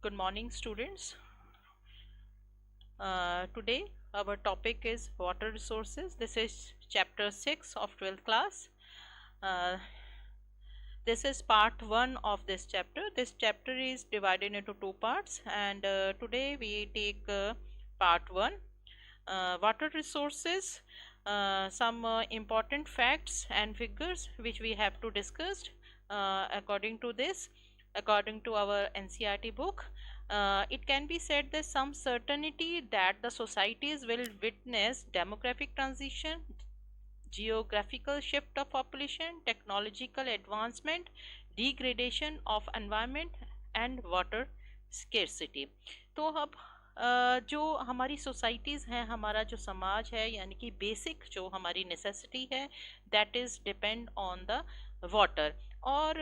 Good morning, students. Today our topic is water resources. This is chapter 6 of 12th class. Uh, this is part 1 of this chapter. This chapter is divided into two parts, and today we take part 1, water resources, some important facts and figures which we have to discuss according to this, according to our NCERT book. It can be said that some certainty that the societies will witness demographic transition, geographical shift of population, technological advancement, degradation of environment and water scarcity. तो अब जो हमारी societies हैं, हमारा जो समाज है, यानी कि बेसिक जो हमारी नेसेसिटी है, that is depend on the water. और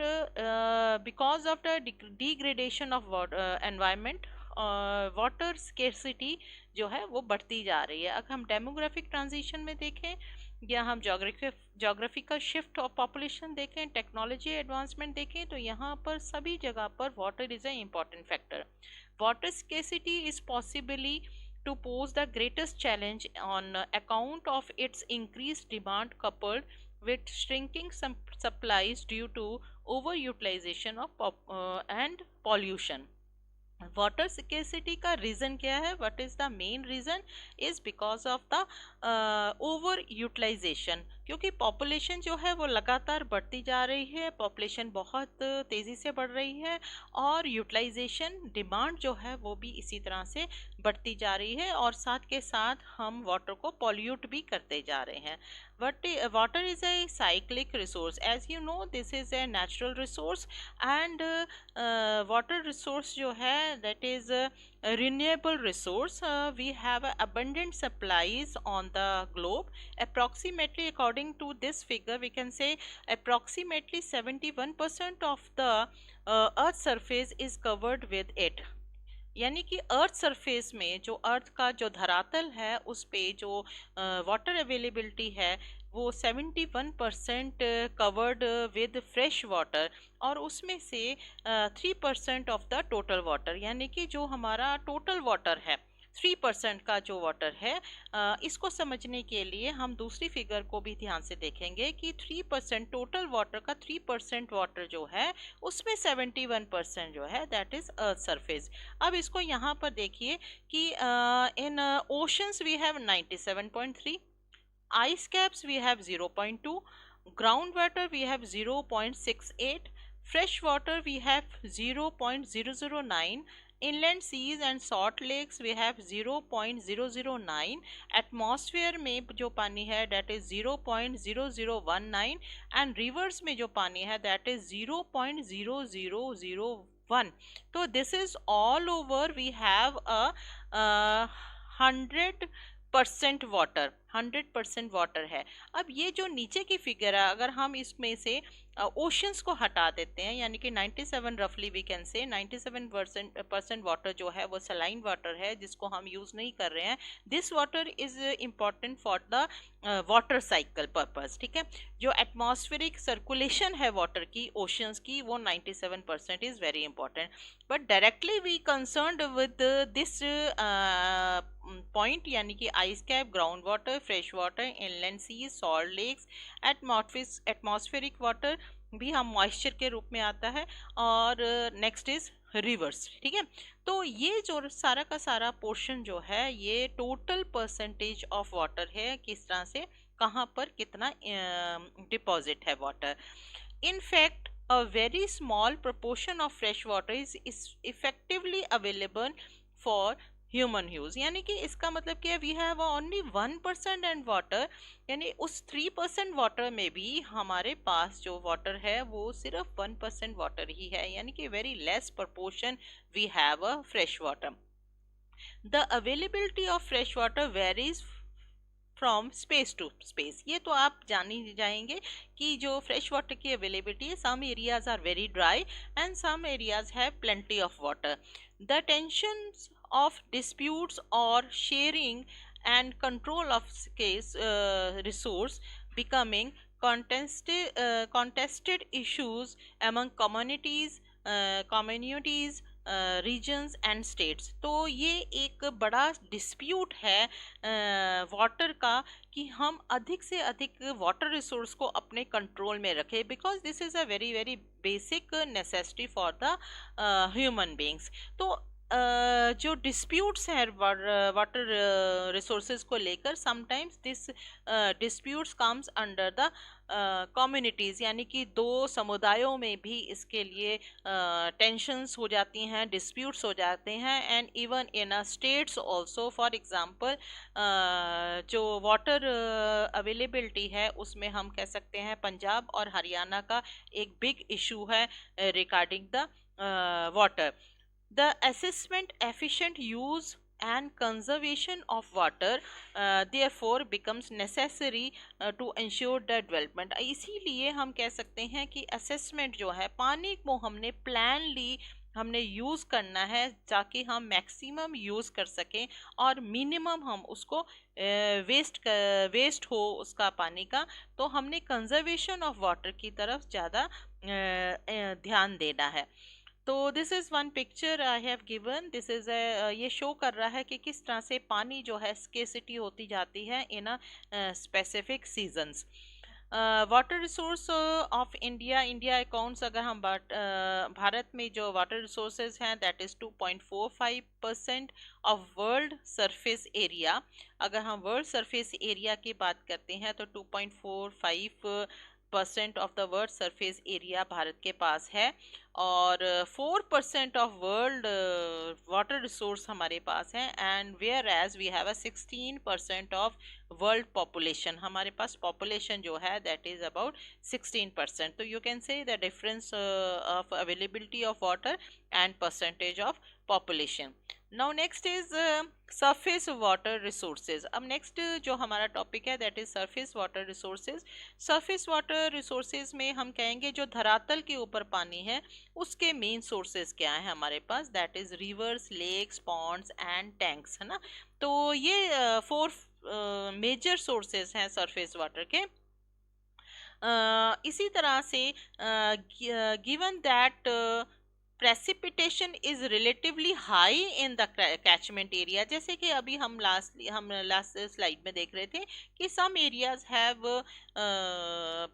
because of the degradation of environment, water scarcity जो है वो बढ़ती जा रही है. अगर हम डेमोग्राफिक ट्रांजिशन में देखें या हम जोग्राफिकल शिफ्ट ऑफ पॉपुलेशन देखें, टेक्नोलॉजी एडवांसमेंट देखें, तो यहाँ पर सभी जगह पर water is a important factor. Water scarcity is possibly to pose the greatest challenge on account of its increased demand coupled with shrinking supplies due to overutilization of and pollution. Water scarcity का reason क्या है? What is the main reason? Is because of the overutilization. क्योंकि population जो है वो लगातार बढ़ती जा रही है, पॉपुलेशन बहुत तेज़ी से बढ़ रही है, और यूटिलाइजेशन डिमांड जो है वो भी इसी तरह से बढ़ती जा रही है, और साथ के साथ हम वाटर को पॉल्यूट भी करते जा रहे हैं. Water is a cyclic resource. As you know, this is a natural resource, and water resource जो है that is a renewable resource. We have abundant supplies on the globe. Approximately, according to this figure, we can say approximately 71% of the earth surface is covered with it. यानी कि earth surface में, जो अर्थ का जो धरातल है, उस पे जो वाटर अवेलेबिलिटी है वो 71% कवर्ड विद फ्रेश वाटर, और उसमें से 3% ऑफ द टोटल वाटर, यानी कि जो हमारा टोटल वाटर है 3% का जो वाटर है. इसको समझने के लिए हम दूसरी फिगर को भी ध्यान से देखेंगे कि 3% टोटल वाटर का 3% वाटर जो है उसमें 71% जो है दैट इज अर्थ सरफेस. अब इसको यहाँ पर देखिए कि इन oceans we have 97.3, ice caps we have 0.2, groundwater we have 0.68, fresh water we have 0.009, inland seas and salt lakes we have 0.009, atmosphere में जो पानी है that is 0.0019, and rivers में जो पानी है that is 0.0001. तो this is all over we have a 100% water है. अब ये जो नीचे की फिगर है, अगर हम इसमें से ओशंस को हटा देते हैं, यानी कि 97 रफली वी कैन से 97% वाटर जो है वो सलाइन वाटर है, जिसको हम यूज़ नहीं कर रहे हैं. This water is important for the water cycle purpose. ठीक है, जो एटमॉस्फेरिक सर्कुलेशन है वाटर की, ओशंस की, वो 97% is very important. But directly we concerned with this point, यानी कि ice cap, ground water, fresh water, inland seas, salt lakes, atmospheric water भी हम मॉइस्चर के रूप में आता है, और नेक्स्ट इज रिवर्स. ठीक है, तो ये जो सारा का सारा पोर्शन जो है ये टोटल परसेंटेज ऑफ वाटर है, किस तरह से कहाँ पर कितना डिपॉजिट है water. In fact a very small proportion of fresh water is effectively available for human use. यानी कि इसका मतलब क्या है, we have only 1% and water, यानी उस 3% वाटर में भी हमारे पास जो वाटर है वो सिर्फ 1% वाटर ही है, यानी कि very less proportion we have a fresh water. The availability of fresh water varies from space to space. ये तो आप जान ही जाएंगे कि जो फ्रेश वाटर की अवेलेबिलिटी है, some areas are very dry and some areas have plenty of water. The tensions of disputes or sharing and control of scarce resource becoming contested issues among communities regions and states. तो ये एक बड़ा dispute है water का कि हम अधिक से अधिक वाटर रिसोर्स को अपने कंट्रोल में रखें, because this is a very very basic necessity for the human beings. तो जो डिस्प्यूट्स हैं वाटर रिसोर्सेज को लेकर, sometimes this disputes comes under the communities, यानी कि दो समुदायों में भी इसके लिए टेंशन्स हो जाती हैं, डिस्प्यूट्स हो जाते हैं, and even in a states also. For example जो वाटर अवेलेबिलिटी है उसमें हम कह सकते हैं पंजाब और हरियाणा का एक बिग इशू है regarding the water. The assessment efficient use and conservation of water therefore becomes necessary to ensure the development। इसीलिए हम कह सकते हैं कि असेसमेंट जो है, पानी को हमने प्लानली हमने यूज़ करना है ताकि हम मैक्सिमम यूज़ कर सकें और मिनिमम हम उसको वेस्ट हो उसका पानी का। तो हमने कंजर्वेशन ऑफ वाटर की तरफ ज़्यादा ध्यान देना है। तो this is one picture I have given. This is ये शो कर रहा है कि किस तरह से पानी जो है स्केसिटी होती जाती है in a specific seasons. Water resource of India, India accounts, अगर हम भारत में जो वाटर रिसोर्सेज हैं that is 2.45% of world surface area. अगर हम वर्ल्ड सरफेस एरिया की बात करते हैं तो 2.45% of the world surface area Bharat के पास है, और 4% ऑफ वर्ल्ड वाटर रिसोर्स हमारे पास हैं, and where as we have a 16% of world population. हमारे पास पॉपुलेशन जो है दैट इज अबाउट 16%। तो you can say the difference of availability of water and percentage of population. Now next is surface water resources. अब next जो हमारा topic है that is surface water resources. Surface water resources में हम कहेंगे जो धरातल के ऊपर पानी है उसके मेन सोर्सेज क्या है हमारे पास, that is rivers, lakes, ponds and tanks, है ना। तो ये 4 मेजर सोर्सेज हैं सरफेस वाटर के। इसी तरह से given that precipitation is relatively high in the catchment area, जैसे कि अभी हम लास्ट स्लाइड में देख रहे थे कि some areas have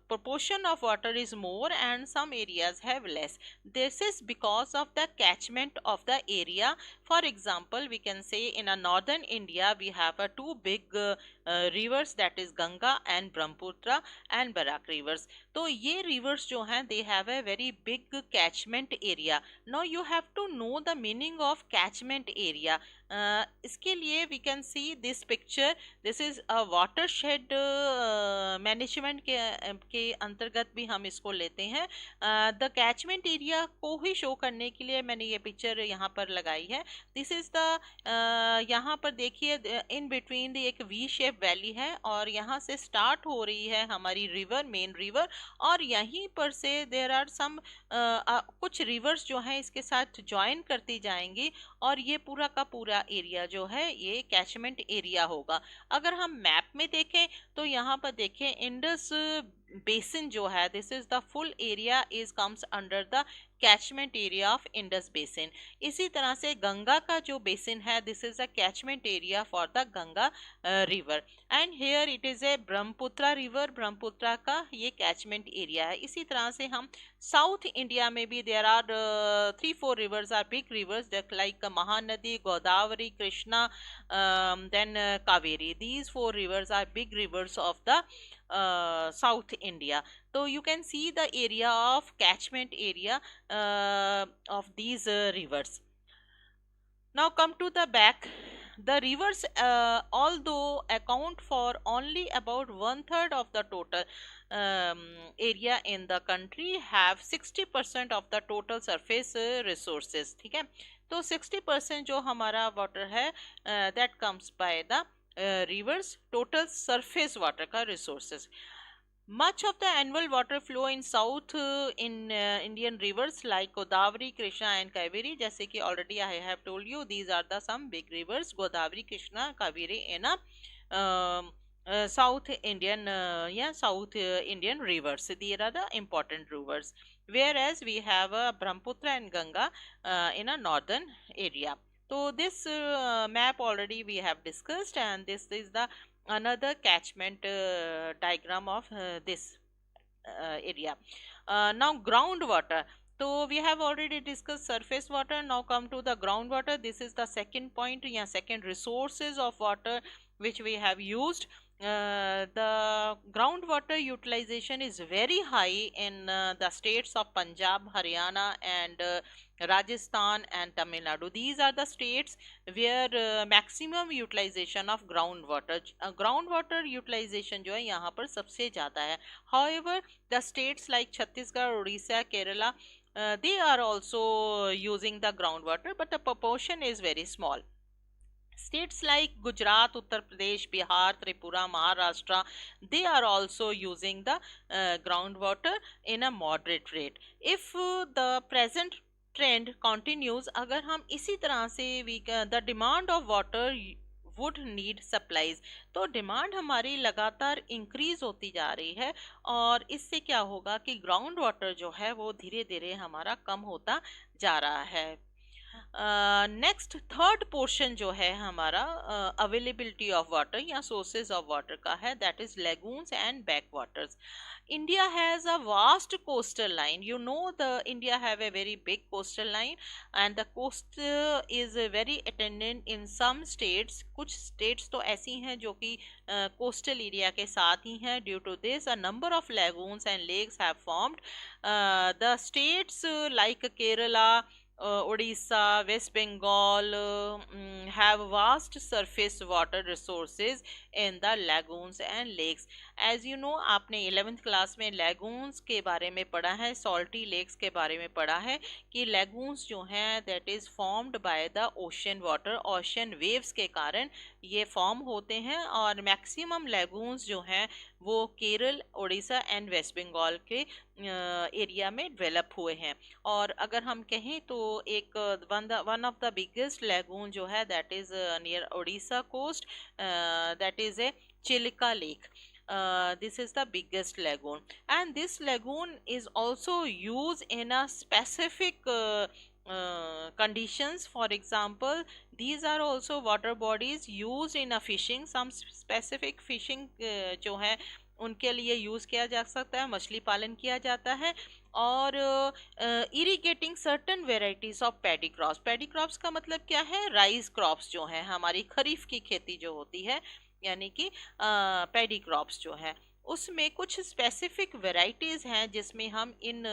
proportion of water is more and some areas have less. This is because of the catchment of the area. For example, we can say in a northern India we have two big rivers, that is Ganga and Brahmaputra and Barak rivers. तो ये rivers जो हैं they have a very big catchment area. Now you have to know the meaning of catchment area. इसके लिए we can see this picture. This is a watershed management के अंतर्गत भी हम इसको लेते हैं। द कैचमेंट एरिया को ही शो करने के लिए मैंने ये पिक्चर यहाँ पर लगाई है। दिस इज द यहाँ पर देखिए इन बिटवीन एक वी शेप वैली है और यहाँ से स्टार्ट हो रही है हमारी रिवर, मेन रिवर, और यहीं पर से देर आर सम कुछ रिवर्स जो हैं इसके साथ ज्वाइन करती जाएंगी और ये पूरा का पूरा एरिया जो है ये कैचमेंट एरिया होगा। अगर हम मैप में देखें तो यहाँ पर देखें इंडस बेसिन जो है this is the full area is comes under the catchment area of Indus basin. इसी तरह से गंगा का जो बेसिन है this is a catchment area for the Ganga river, and here it is a Brahmaputra river, Brahmaputra का ये कैचमेंट एरिया है। इसी तरह से हम साउथ इंडिया में भी there are 3-4 rivers are big rivers like Mahanadi, Godavari, Krishna, then Kaveri. These 4 rivers are big rivers of the South India. So you can see the area of catchment area of these rivers. Now come to the back. The rivers, although account for only about 1/3 of the total area in the country, have 60% of the total surface resources. ठीक है, तो 60% जो हमारा water है that comes by the rivers, total surface water का resources. Much of the annual water flow in south in Indian rivers like Godavari, Krishna and Kaveri, जैसे कि already I have told you these are the some big rivers, Godavari, Krishna, Kaveri in a South Indian South Indian rivers. These are the important rivers. whereas we have Brahmaputra and Ganga in a northern area. So this map already we have discussed, and this is the another catchment diagram of this area. Now groundwater. So we have already discussed surface water. Now come to the groundwater. This is the second point, yeah, second resources of water which we have used. The groundwater utilization is very high in the states of Punjab, Haryana, and Rajasthan and Tamil Nadu. These are the states where maximum utilization of groundwater, groundwater utilization जो है यहाँ पर सबसे ज़्यादा है. However, the states like Chhattisgarh, Odisha, Kerala, they are also using the groundwater, but the proportion is very small. States like Gujarat, Uttar Pradesh, Bihar, Tripura, Maharashtra, they are also using the groundwater in a moderate rate. If the present trend continues, अगर हम इसी तरह से the demand of water would need supplies, तो demand हमारी लगातार increase होती जा रही है, और इससे क्या होगा कि ग्राउंड वाटर जो है वो धीरे धीरे हमारा कम होता जा रहा है. नेक्स्ट थर्ड पोर्शन जो है हमारा अवेलेबिलिटी ऑफ वाटर या सोर्सेज ऑफ वाटर का है, that is lagoons and back waters. India has a vast coastal line. You know, the India have a very big coastal line, and the coast is very attendant in some states. कुछ states तो ऐसी हैं जो कि coastal area के साथ ही हैं. Due to this, a number of lagoons and lakes have formed. The states like Kerala, Odisha, West Bengal have vast surface water resources in the lagoons and lakes. As you know, आपने 11th class में lagoons के बारे में पढ़ा है, salty lakes के बारे में पढ़ा है कि lagoons जो हैं that is formed by the ocean water, ocean waves के कारण ये फॉर्म होते हैं, और मैक्सिमम lagoons जो हैं वो केरल, उड़ीसा एंड वेस्ट बंगाल के एरिया में डेवलप हुए हैं. और अगर हम कहें तो एक one of the biggest lagoon जो है that is near Orissa coast, that is a Chilika lake. This is the biggest lagoon, and this lagoon is also used in a specific conditions. For example, these are also water bodies used in a fishing. Some specific fishing जो है उनके लिए use किया जा सकता है, मछली पालन किया जाता है. और irrigating certain varieties of paddy crops. Paddy crops का मतलब क्या है? राइस क्रॉप्स जो है, हमारी खरीफ की खेती जो होती है, यानी कि पैडी क्रॉप्स जो है, उसमें कुछ स्पेसिफिक वेराइटीज़ हैं जिसमें हम इन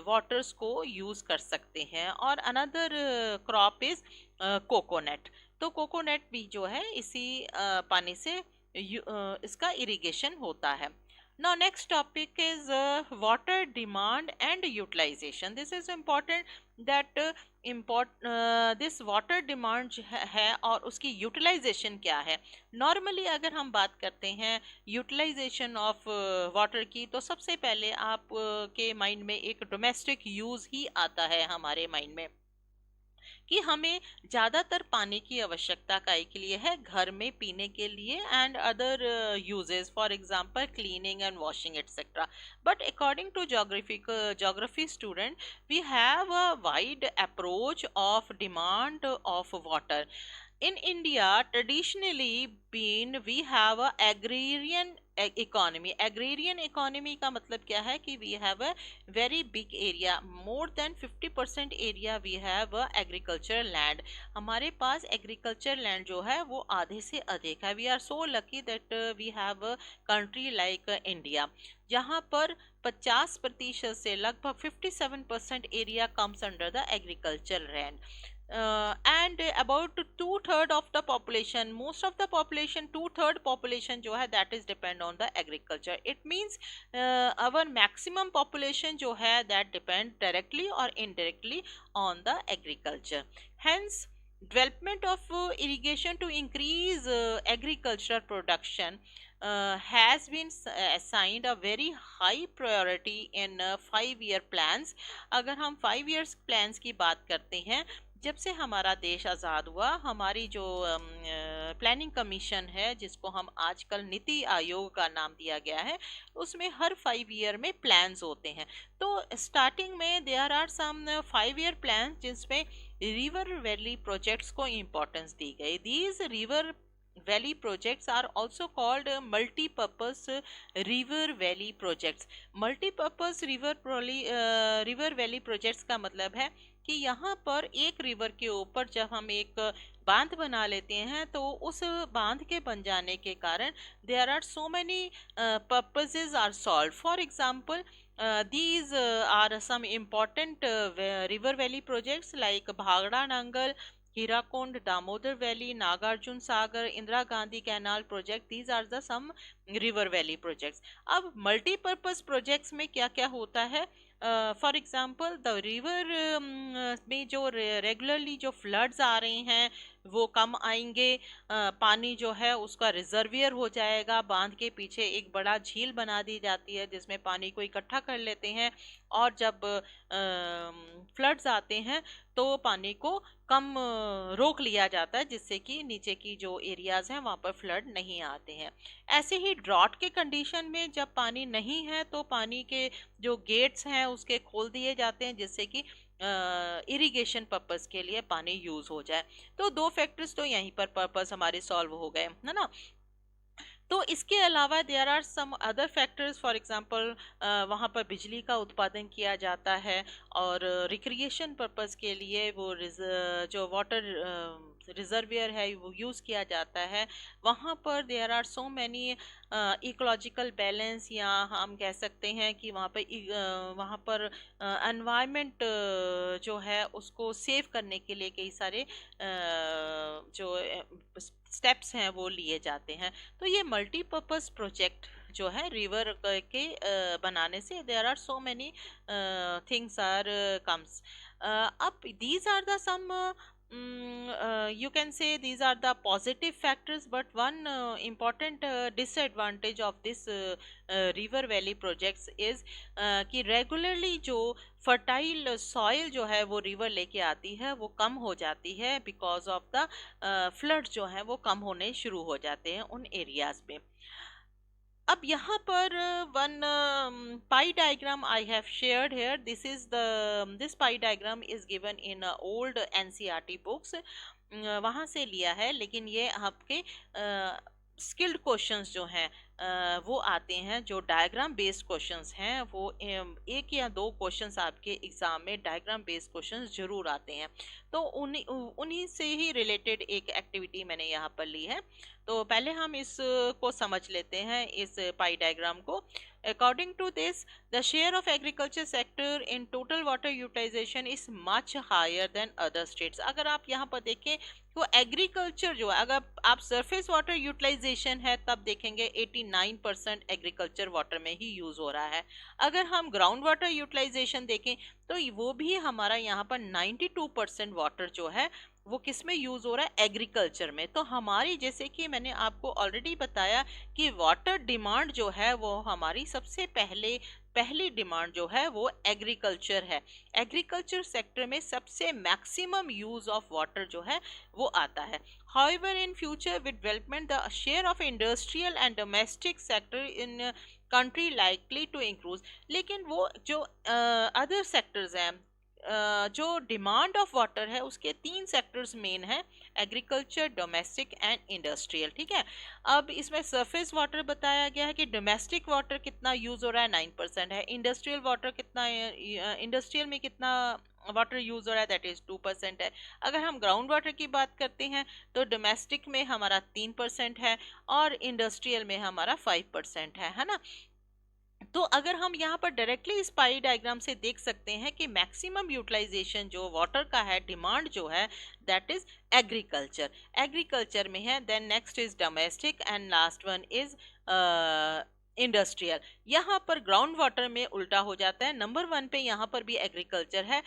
वाटर्स को यूज़ कर सकते हैं. और अनदर क्रॉप इज़ कोकोनट. तो कोकोनट भी जो है इसी पानी से इसका इरिगेशन होता है. Now next topic is water demand and utilization. This is important that this water demand है और उसकी utilization क्या है. Normally अगर हम बात करते हैं utilization of water की, तो सबसे पहले आप के माइंड में एक domestic use ही आता है हमारे माइंड में कि हमें ज़्यादातर पानी की आवश्यकता काहे के लिए है? घर में पीने के लिए and other uses, for example cleaning and washing etcetera. But according to geography student, we have a wide approach of demand of water. In India, traditionally we have a agrarian economy. Agrarian economy का मतलब क्या है कि we have a very big area, more than 50% area we have a agricultural land. हमारे पास agriculture land जो है वो आधे से अधिक है. We are so lucky that we have a country like India, जहाँ पर 50% से लगभग 57% area comes under the agricultural land. And about 2/3 of the population, most of the population, 2/3 population जो है that is depend on the agriculture. It means our maximum population जो है that depend directly or indirectly on the agriculture. Hence, development of irrigation to increase agricultural production has been assigned a very high priority in 5-year plans. अगर हम 5 years plans की बात करते हैं जब से हमारा देश आज़ाद हुआ, हमारी जो प्लानिंग कमीशन है, जिसको हम आजकल नीति आयोग का नाम दिया गया है, उसमें हर 5 ईयर में प्लान्स होते हैं। तो स्टार्टिंग में there are some 5 year plan जिसमें रिवर वैली प्रोजेक्ट्स को इम्पोर्टेंस दी गई। These river valley projects are also called multi-purpose river valley projects। multi-purpose river valley projects का मतलब है कि यहाँ पर एक रिवर के ऊपर जब हम एक बांध बना लेते हैं, तो उस बांध के बन जाने के कारण there are so many purposes are solved। For example, these are some important river valley projects like Bhakra Nangal, Hirakonda, Damodar Valley, Nagarjun Sagar, Indira Gandhi Canal project, these are the some river valley projects। अब multi-purpose projects में क्या क्या होता है? For example, the river में जो regularly जो floods आ रहे हैं वो कम आएंगे। पानी जो है उसका रिजर्वियर हो जाएगा, बांध के पीछे एक बड़ा झील बना दी जाती है जिसमें पानी को इकट्ठा कर लेते हैं, और जब फ्लड्स आते हैं तो पानी को कम रोक लिया जाता है, जिससे कि नीचे की जो एरियाज हैं वहाँ पर फ्लड नहीं आते हैं। ऐसे ही ड्रॉट के कंडीशन में जब पानी नहीं है तो पानी के जो गेट्स हैं उसके खोल दिए जाते हैं, जिससे कि इरिगेशन पर्पस के लिए पानी यूज हो जाए। तो दो फैक्टर्स तो यहीं पर पर्पस हमारे सॉल्व हो गए, है ना। तो इसके अलावा there are some other factors. For example, वहाँ पर बिजली का उत्पादन किया जाता है, और रिक्रिएशन पर्पस के लिए वो जो वाटर रिजर्वियर है वो यूज़ किया जाता है। वहाँ पर there are so many ecological balance, या हम कह सकते हैं कि वहाँ पर एनवायरनमेंट जो है उसको सेव करने के लिए कई सारे जो स्टेप्स हैं वो लिए जाते हैं। तो ये मल्टीपर्पस प्रोजेक्ट जो है रिवर के बनाने से there are so many things are comes. अब these are the some you can say these are the positive factors, but one important disadvantage of this river valley projects is कि regularly जो fertile soil जो है वो river लेके आती है वो कम हो जाती है, because of the flood जो है वो कम होने शुरू हो जाते हैं उन areas में। अब यहाँ पर one pie diagram I have shared here. This pie diagram is given in old NCERT books। वहाँ से लिया है, लेकिन ये आपके स्किल्ड क्वेश्चंस जो हैं वो आते हैं। जो डायग्राम बेस्ड क्वेश्चंस हैं वो एक या दो क्वेश्चंस आपके एग्जाम में डायग्राम बेस्ड क्वेश्चंस जरूर आते हैं। तो उन्हीं से ही रिलेटेड एक एक्टिविटी मैंने यहाँ पर ली है। तो पहले हम इसको समझ लेते हैं, इस पाई डायग्राम को। According to this, the share of agriculture sector in total water utilisation is much higher than other states. अगर आप यहाँ पर देखें तो एग्रीकल्चर जो है, अगर आप सरफेस वाटर यूटिलाइजेशन है तब देखेंगे 89% एग्रीकल्चर वाटर में ही यूज हो रहा है। अगर हम ग्राउंड वाटर यूटिलाइजेशन देखें तो वो भी हमारा यहाँ पर 92% वाटर जो है वो किस में यूज हो रहा है, एग्रीकल्चर में। तो हमारी, जैसे कि मैंने आपको ऑलरेडी बताया कि वाटर डिमांड जो है वो हमारी सबसे पहली डिमांड जो है वो एग्रीकल्चर है। एग्रीकल्चर सेक्टर में सबसे मैक्सिमम यूज ऑफ वाटर जो है वो आता है। However, in future with development, the share of industrial and domestic sector in country likely to increase। लेकिन वो जो अदर सेक्टर्स हैं, जो डिमांड ऑफ वाटर है उसके 3 सेक्टर्स मेन है, एग्रीकल्चर, डोमेस्टिक एंड इंडस्ट्रियल। ठीक है। अब इसमें सरफेस वाटर बताया गया है कि डोमेस्टिक वाटर कितना यूज हो रहा है, 9% है। इंडस्ट्रियल वाटर कितना, इंडस्ट्रियल में कितना वाटर यूज हो रहा है, दैट इज 2% है। अगर हम ग्राउंड वाटर की बात करते हैं तो डोमेस्टिक में हमारा 3% है और इंडस्ट्रियल में हमारा 5% है ना। तो अगर हम यहाँ पर डायरेक्टली इस पाई डायग्राम से देख सकते हैं कि मैक्सिमम यूटिलाइजेशन जो वाटर का है, डिमांड जो है, दैट इज एग्रीकल्चर में है। Then next is domestic and last one is industrial. यहाँ पर ग्राउंड वाटर में उल्टा हो जाता है। नंबर 1 पे यहाँ पर भी एग्रीकल्चर है,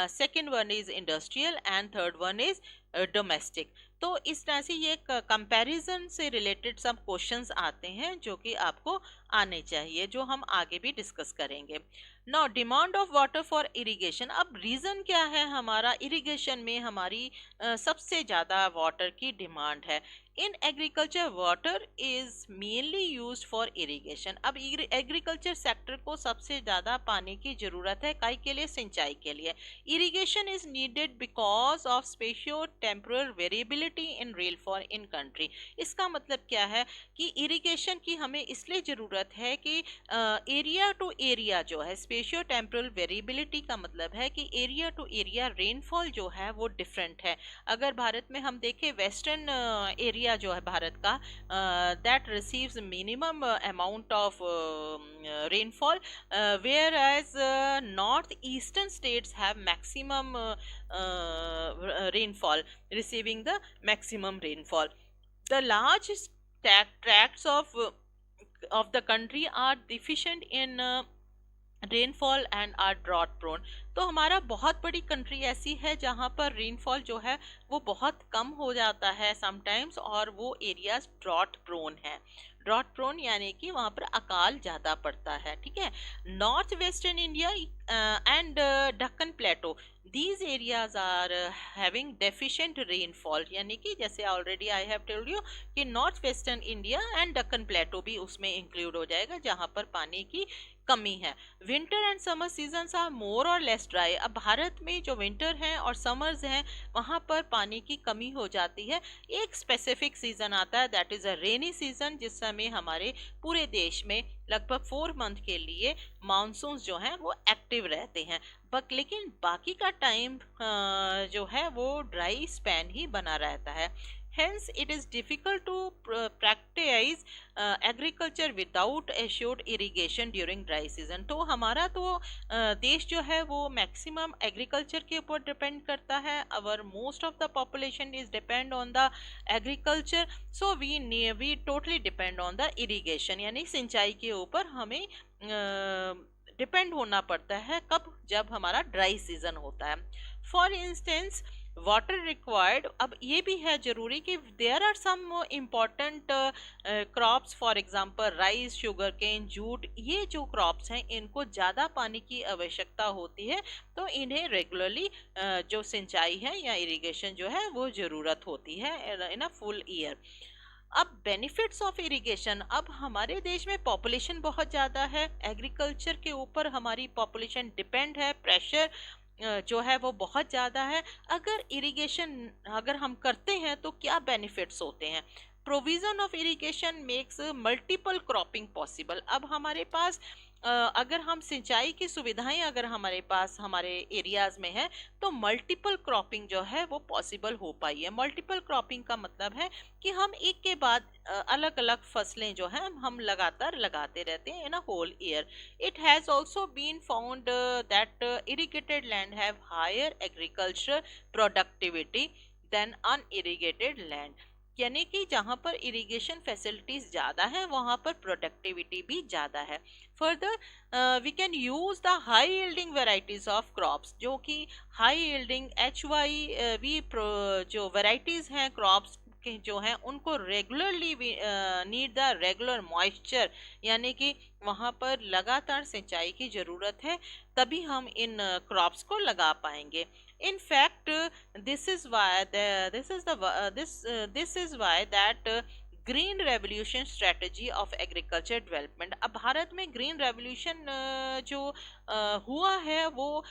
second one is industrial and third one is domestic. तो इस तरह से ये कंपैरिजन से रिलेटेड सब क्वेश्चंस आते हैं जो कि आपको आने चाहिए, जो हम आगे भी डिस्कस करेंगे। Now demand of water for irrigation. अब रीज़न क्या है, हमारा इरिगेशन में हमारी सबसे ज़्यादा वाटर की डिमांड है। In agriculture water is mainly used for irrigation. अब एग्रीकल्चर सेक्टर को सबसे ज़्यादा पानी की ज़रूरत है, काई के लिए, सिंचाई के लिए। Irrigation is needed because of spatio temporal variability in rainfall in country. इसका मतलब क्या है कि इरिगेशन की हमें इसलिए ज़रूरत है कि एरिया टू एरिया जो है, स्पेशियो टेम्पोरल वेरिएबिलिटी का मतलब है कि एरिया टू एरिया रेनफॉल जो है वो डिफरेंट है। अगर भारत में हम देखें, वेस्टर्न एरिया जो है भारत का, that receives minimum amount of rainfall, where as north eastern states have maximum rainfall, receiving the maximum rainfall. The large tracts of the country are deficient in rainfall and are drought prone. तो हमारा बहुत बड़ी country ऐसी है जहाँ पर rainfall जो है वो बहुत कम हो जाता है समटाइम्स, और वो एरियाज ड्रॉट प्रोन है। ड्रॉट प्रोन यानी कि वहाँ पर अकाल ज़्यादा पड़ता है, ठीक है। North western India and Deccan plateau, these areas are having deficient rainfall, यानी कि जैसे already I have told you कि north western India and Deccan plateau भी उसमें इंक्लूड हो जाएगा जहाँ पर पानी की कमी है। Winter and summer seasons are more और लेस ड्राई। अब भारत में जो विंटर हैं और समर्स हैं वहाँ पर पानी की कमी हो जाती है। एक स्पेसिफिक सीजन आता है, that is a rainy season, जिस समय हमारे पूरे देश में लगभग 4 मंथ के लिए मानसून जो हैं वो एक्टिव रहते हैं। लेकिन बाकी का टाइम जो है वो ड्राई स्पैन ही बना रहता है। Hence, it is difficult to practice agriculture without assured irrigation during dry season. तो हमारा तो देश जो है वो मैक्सिमम एग्रीकल्चर के ऊपर डिपेंड करता है। Our most of the population is depend on the agriculture, so we totally depend on the irrigation, यानी सिंचाई के ऊपर हमें डिपेंड होना पड़ता है। कब? जब हमारा ड्राई सीजन होता है। फॉर इंस्टेंस वाटर रिक्वायर्ड, अब ये भी है जरूरी कि there are some important crops, for example rice, sugar cane, jute, ये जो क्रॉप्स हैं इनको ज़्यादा पानी की आवश्यकता होती है, तो इन्हें रेगुलरली जो सिंचाई है या इरिगेशन जो है वो ज़रूरत होती है इन अ फुल ईयर। अब बेनिफिट्स ऑफ इरिगेशन। अब हमारे देश में पॉपुलेशन बहुत ज़्यादा है, एग्रीकल्चर के ऊपर हमारी पॉपुलेशन डिपेंड है, प्रेशर जो है वो बहुत ज़्यादा है। अगर इरिगेशन अगर हम करते हैं तो क्या बेनिफिट्स होते हैं? Provision of irrigation makes multiple cropping possible. अब हमारे पास अगर हम सिंचाई की सुविधाएं अगर हमारे पास हमारे एरियाज़ में है तो मल्टीपल क्रॉपिंग जो है वो पॉसिबल हो पाई है। मल्टीपल क्रॉपिंग का मतलब है कि हम एक के बाद अलग अलग फसलें जो हैं हम लगातार लगाते रहते हैं in a whole year. It has also been found that irrigated land have higher agriculture productivity than unirrigated land, यानी कि जहाँ पर इरिगेशन फैसिलिटीज़ ज़्यादा हैं वहाँ पर प्रोडक्टिविटी भी ज़्यादा है। Further we can use the high yielding varieties of crops, जो कि हाई यील्डिंग XII जो वेराइटीज़ हैं क्रॉप्स के जो हैं उनको regularly need the regular moisture, यानी कि वहाँ पर लगातार सिंचाई की ज़रूरत है, तभी हम इन क्रॉप्स को लगा पाएंगे। In fact, this is why that green revolution strategy of agriculture development. अब भारत में ग्रीन रेवोल्यूशन जो हुआ है वो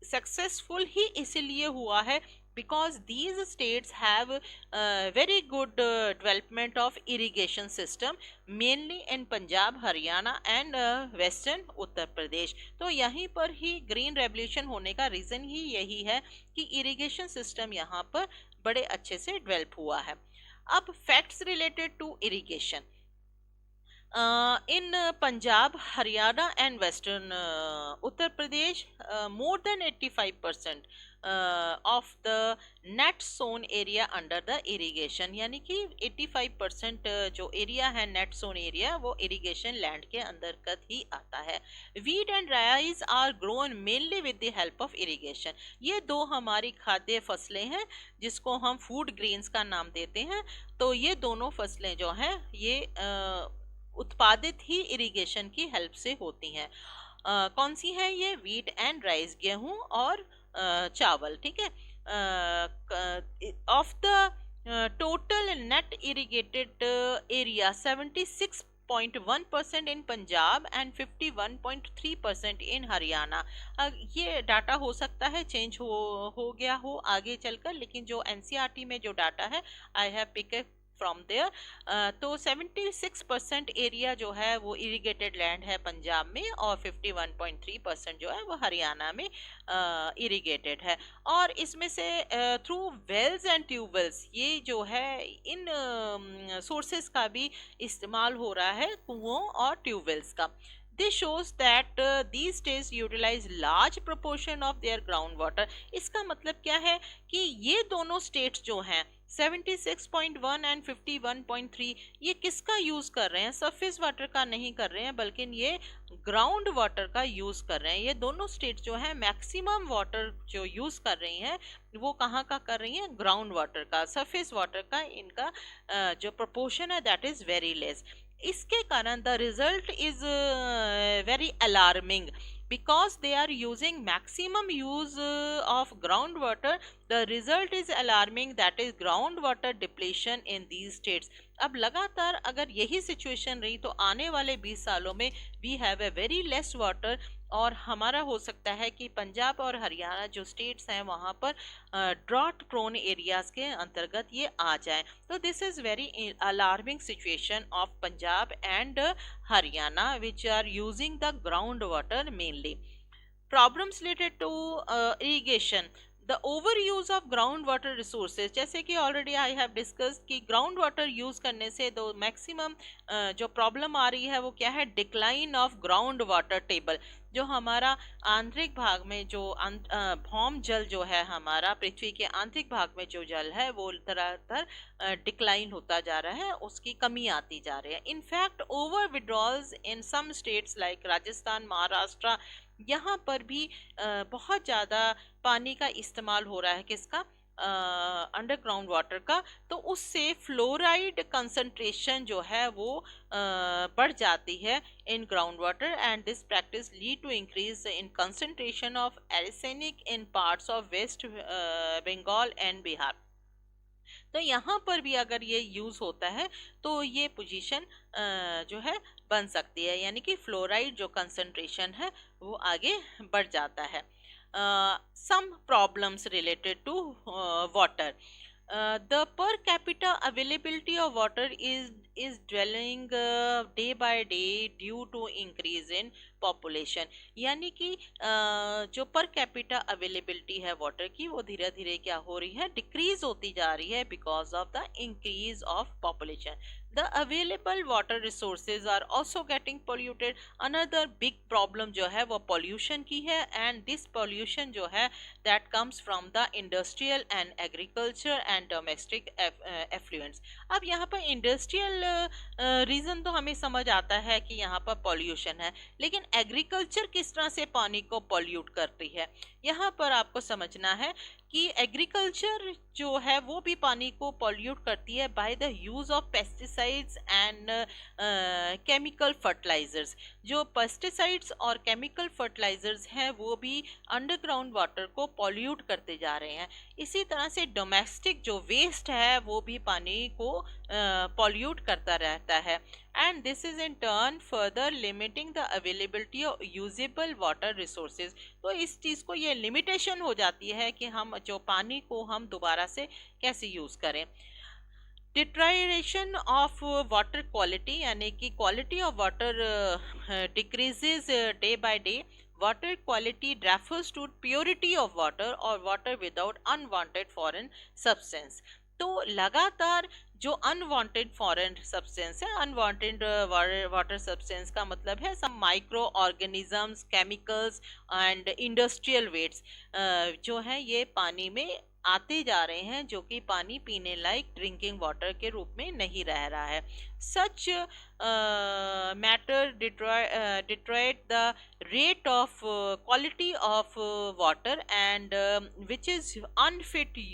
सक्सेसफुल ही इसीलिए हुआ है because these states have very good development of irrigation system, mainly in Punjab, Haryana and western Uttar Pradesh. तो यहीं पर ही ग्रीन रेवोल्यूशन होने का रीज़न ही यही है कि इरिगेशन सिस्टम यहाँ पर बड़े अच्छे से डेवलप हुआ है। अब facts related to irrigation. In Punjab, Haryana, and Western Uttar Pradesh, more than 85% of the net sown area under the irrigation, यानी कि 85% जो एरिया है नेट सोन एरिया वो इरिगेशन लैंड के अंतर्गत ही आता है. Wheat and rice are grown mainly with the help of irrigation. ये दो हमारी खाद्य फसलें हैं जिसको हम फूड ग्रेन्स का नाम देते हैं. तो ये दोनों फसलें जो हैं ये उत्पादित ही इरिगेशन की हेल्प से होती हैं. कौन सी है ये? वीट एंड राइस, गेहूं और चावल. ठीक है. Of the total net irrigated area 76.1% in Punjab and 51.3% इन हरियाणा. ये डाटा हो सकता है चेंज हो गया हो आगे चलकर, लेकिन जो एनसीईआरटी में जो डाटा है I have pick from there. तो 76% एरिया जो है वो इरिगेटेड लैंड है पंजाब में और 51.3% जो है वो हरियाणा में इरिगेटेड है. और इसमें से थ्रू वेल्स एंड ट्यूबवेल्स ये जो है इन सोर्सेस का भी इस्तेमाल हो रहा है, कुओं और ट्यूबवेल्स का. This shows that these states utilize large proportion of their groundwater. इसका मतलब क्या है कि ये दोनों स्टेट्स जो हैं 76.1 एंड 51.3 ये किसका यूज कर रहे हैं? सरफेस वाटर का नहीं कर रहे हैं, बल्कि ये ग्राउंड वाटर का यूज कर रहे हैं. ये दोनों स्टेट जो है मैक्सिमम वाटर जो यूज कर रही हैं वो कहाँ का कर रही हैं? ग्राउंड वाटर का. सरफेस वाटर का इनका जो प्रोपोर्शन है दैट इज वेरी लेस. इसके कारण the result is very alarming because they are using maximum use of groundwater. The result is alarming, that is groundwater depletion in these states. अब लगातार अगर यही सिचुएशन रही तो आने वाले 20 सालों में we have a very less water और हमारा हो सकता है कि पंजाब और हरियाणा जो स्टेट्स हैं वहाँ पर ड्रॉट प्रोन एरियाज के अंतर्गत ये आ जाएं. तो this is very alarming situation of Punjab and Haryana which are using the ground water mainly. Problems related to irrigation. The overuse of groundwater resources, जैसे कि ऑलरेडी आई हैव डिस्कस कि ग्राउंड वाटर यूज करने से दो मैक्सिमम जो problem आ रही है वो क्या है? Decline of ground water table. जो हमारा आंतरिक भाग में जो भौम जल जो है हमारा पृथ्वी के आंतरिक भाग में जो जल है वो तरह डिक्लाइन होता जा रहा है, उसकी कमी आती जा रही है. In fact over withdrawals in some states like Rajasthan, Maharashtra, यहाँ पर भी बहुत ज़्यादा पानी का इस्तेमाल हो रहा है. किसका? अंडरग्राउंड वाटर का. तो उससे फ्लोराइड कंसंट्रेशन जो है वो बढ़ जाती है in ground water and this practice lead to increase in concentration of arsenic in parts of West Bengal and Bihar. तो यहाँ पर भी अगर ये यूज़ होता है तो ये पोजीशन जो है बन सकती है, यानी कि फ्लोराइड जो कंसंट्रेशन है वो आगे बढ़ जाता है. Some problems related to water. The per capita availability of water is dwindling day by day due to increase in population. यानी कि जो पर कैपिटा अवेलेबिलिटी है वाटर की वो धीरे धीरे क्या हो रही है? डिक्रीज होती जा रही है because of the increase of population. The available water resources are also getting polluted. Another big problem जो है वो pollution की है and this pollution जो है that comes from the industrial and agriculture and domestic effluents. अब यहाँ पर industrial reason तो हमें समझ आता है कि यहाँ पर pollution है, लेकिन agriculture किस तरह से पानी को pollute करती है यहाँ पर आपको समझना है कि एग्रीकल्चर जो है वो भी पानी को पॉल्यूट करती है by the use of pesticides and chemical fertilizers. जो पेस्टिसाइड्स और केमिकल फर्टिलाइजर्स हैं वो भी अंडरग्राउंड वाटर को पॉल्यूट करते जा रहे हैं. इसी तरह से डोमेस्टिक जो वेस्ट है वो भी पानी को पॉल्यूट करता रहता है and this is in turn further limiting the availability of usable water resources. तो इस चीज़ को ये लिमिटेशन हो जाती है कि हम जो पानी को हम दोबारा से कैसे यूज़ करें. डिटरायरेशन ऑफ वाटर क्वालिटी, यानी कि quality of water decreases day by day. Water quality refers to purity of water or water without unwanted foreign substance. तो लगातार जो अनवांटेड फॉरेन सब्सटेंस है, अनवांटेड वाटर सब्सटेंस का मतलब है some micro organisms, chemicals and industrial wastes जो है ये पानी में आते जा रहे हैं, जो कि पानी पीने लायक ड्रिंकिंग वाटर के रूप में नहीं रह रहा है. सच matter deteriorate the rate of quality of water and which is unfit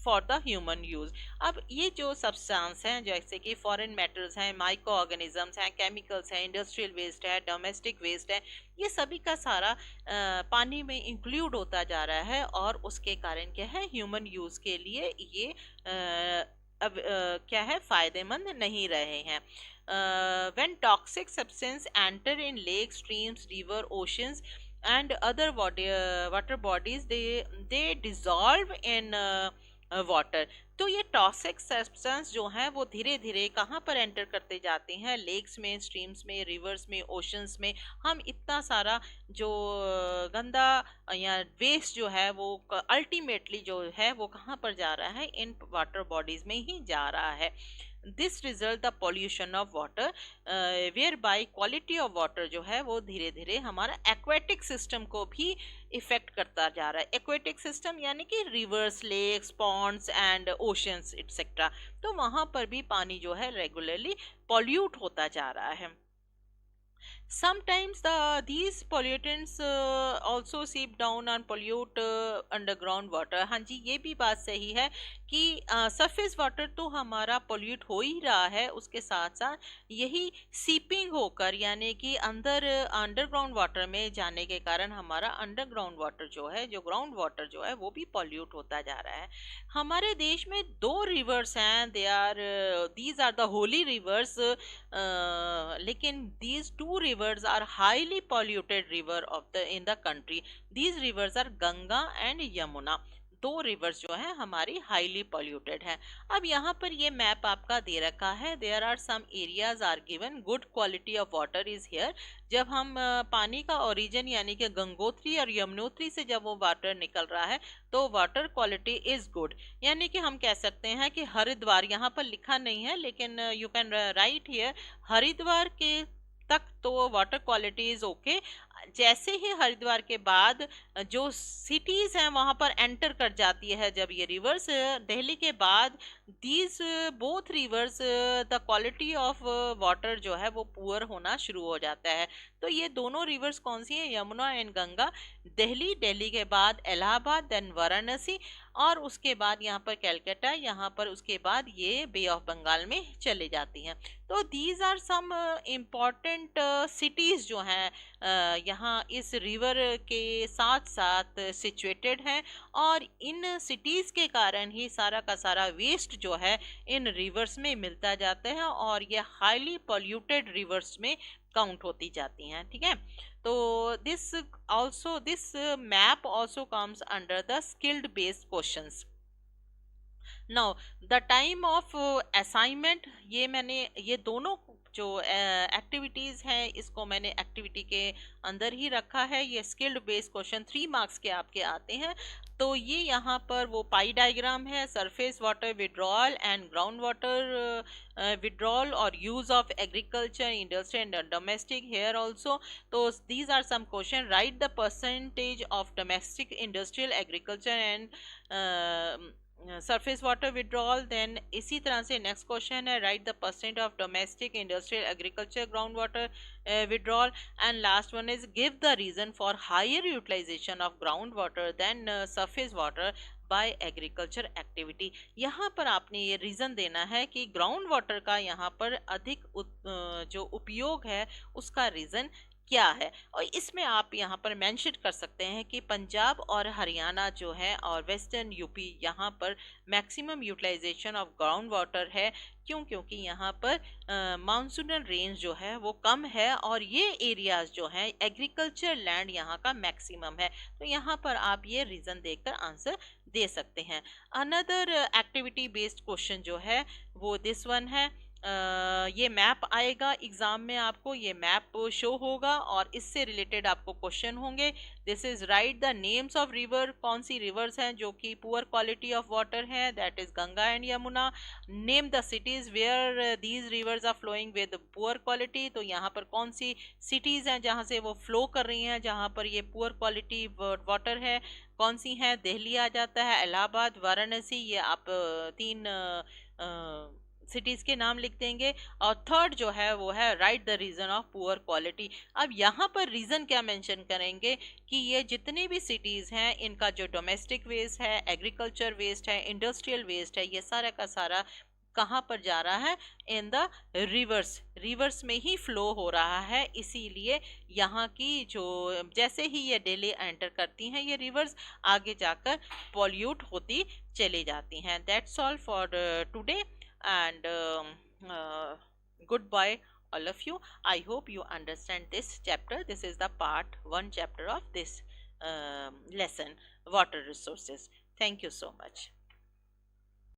for the human use. अब ये जो सब्सटेंस हैं जैसे कि फॉरेन मेटल्स हैं, माइक्रो ऑर्गेनिजम्स हैं, केमिकल्स हैं, इंडस्ट्रियल वेस्ट है, डोमेस्टिक वेस्ट है, ये सभी का सारा पानी में इंक्लूड होता जा रहा है और उसके कारण क्या है, ह्यूमन यूज के लिए ये अब क्या है, फायदेमंद नहीं रहे हैं. when toxic substance enter in lakes, streams, river, oceans and other water bodies, they dissolve in water. तो ये टॉक्सिक सब्सटेंस जो हैं वो धीरे धीरे कहाँ पर एंटर करते जाते हैं, लेक्स में, स्ट्रीम्स में, रिवर्स में, ओशंस में. हम इतना सारा जो गंदा या वेस्ट जो है वो अल्टीमेटली जो है वो कहाँ पर जा रहा है, इन वाटर बॉडीज में ही जा रहा है. This result the pollution of water, where by quality of water जो है वो धीरे धीरे हमारा एक्वेटिक सिस्टम को भी इफेक्ट करता जा रहा है. एक्वेटिक सिस्टम यानी कि rivers, lakes, ponds and oceans etcetera. तो वहां पर भी पानी जो है रेगुलरली पॉल्यूट होता जा रहा है. Sometimes these pollutants also seep down and pollute underground water. हाँ जी, ये भी बात सही है कि सरफेस वाटर तो हमारा पोल्यूट हो ही रहा है, उसके साथ साथ यही सीपिंग होकर यानी कि अंडरग्राउंड वाटर में जाने के कारण हमारा अंडरग्राउंड वाटर जो है, जो ग्राउंड वाटर जो है वो भी पोल्यूट होता जा रहा है. हमारे देश में 2 रिवर्स हैं, these are the holy rivers, लेकिन these 2 rivers are highly polluted river in the country. These rivers are Ganga and Yamuna. 2 reverse जो है हमारी हाईली पॉल्यूटेड है. अब यहाँ पर ये मैप आपका दे रखा है. There are some areas are given, good quality of water is here. जब हम पानी का ओरिजिन यानी कि गंगोत्री और यमुनोत्री से जब वो वाटर निकल रहा है तो वाटर क्वालिटी इज गुड. यानी कि हम कह सकते हैं कि हरिद्वार, यहाँ पर लिखा नहीं है लेकिन you can write here, Haridwar के तक तो वाटर क्वालिटी इज ओके. जैसे ही हरिद्वार के बाद जो सिटीज हैं वहां पर एंटर कर जाती है जब ये रिवर्स, दिल्ली के बाद these both reverse the quality of water जो है वो पुअर होना शुरू हो जाता है. तो ये दोनों रिवर्स कौन सी हैं, यमुना एंड गंगा. दिल्ली के बाद इलाहाबाद, देन वाराणसी और उसके बाद यहाँ पर कैलकाटा, यहाँ पर उसके बाद ये बे ऑफ बंगाल में चले जाती हैं. तो these are some important cities जो हैं यहाँ इस रिवर के साथ साथ सिचुएटेड हैं और इन सिटीज के कारण ही सारा का सारा वेस्ट जो है इन रिवर्स में मिलता जाता है और ये हाईली पॉल्यूटेड रिवर्स में काउंट होती जाती हैं. ठीक है, तो this map also comes under the skilled based questions. Now the time of assignment, ये दोनों जो एक्टिविटीज़ हैं इसको मैंने एक्टिविटी के अंदर ही रखा है. ये स्किल्ड बेस्ड क्वेश्चन 3 मार्क्स के आपके आते हैं. तो ये यहाँ पर वो पाई डायग्राम है, surface water withdrawal and ground water withdrawal और use of agriculture, industry and domestic here also. तो these are some question. Write the percentage of domestic, industrial, agriculture and surface water withdrawal. Then इसी तरह से next question है, write the percent of domestic, industrial, agriculture, ground water withdrawal. And last one is give the reason for higher utilization of ground water then surface water bye agriculture activity. यहाँ पर आपने ये reason देना है कि ground water का यहाँ पर अधिक जो उपयोग है उसका रीज़न क्या है. और इसमें आप यहाँ पर मेंशन कर सकते हैं कि पंजाब और हरियाणा जो है और वेस्टर्न यूपी, यहाँ पर maximum utilization of ground water है. क्योंकि यहाँ पर मानसूनल रेंज जो है वो कम है और ये एरियाज जो हैं एग्रीकल्चर लैंड यहाँ का मैक्सिमम है. तो यहाँ पर आप ये रीज़न देकर आंसर दे सकते हैं. अनदर एक्टिविटी बेस्ड क्वेश्चन जो है वो दिस वन है. ये मैप आएगा एग्जाम में, आपको ये मैप शो होगा और इससे रिलेटेड आपको क्वेश्चन होंगे। This is write the names of river, कौन सी रिवर्स हैं जो कि पुअर क्वालिटी ऑफ वाटर है, that is Ganga and Yamuna. Name the cities where these rivers are flowing with poor quality, तो यहाँ पर कौन सी सिटीज हैं जहाँ से वो फ्लो कर रही हैं, जहाँ पर ये पुअर क्वालिटी वाटर है, कौन सी हैं। दिल्ली आ जाता है, इलाहाबाद, वाराणसी, ये आप तीन सिटीज के नाम लिख देंगे। और थर्ड जो है वो है write the reason of poor quality. अब यहाँ पर रीजन क्या मेंशन करेंगे कि ये जितनी भी सिटीज हैं इनका जो डोमेस्टिक वेस्ट है, एग्रीकल्चर वेस्ट है, इंडस्ट्रियल वेस्ट है, ये सारा का सारा कहाँ पर जा रहा है, इन द रिवर्स, रिवर्स में ही फ्लो हो रहा है। इसीलिए यहाँ की जो जैसे ही ये डेली एंटर करती हैं ये रिवर्स, आगे जाकर पॉल्यूट होती चली जाती हैं। That's all for today and goodbye all of you. I hope you understand this chapter. This is the part 1 chapter of this lesson, water resources. Thank you so much.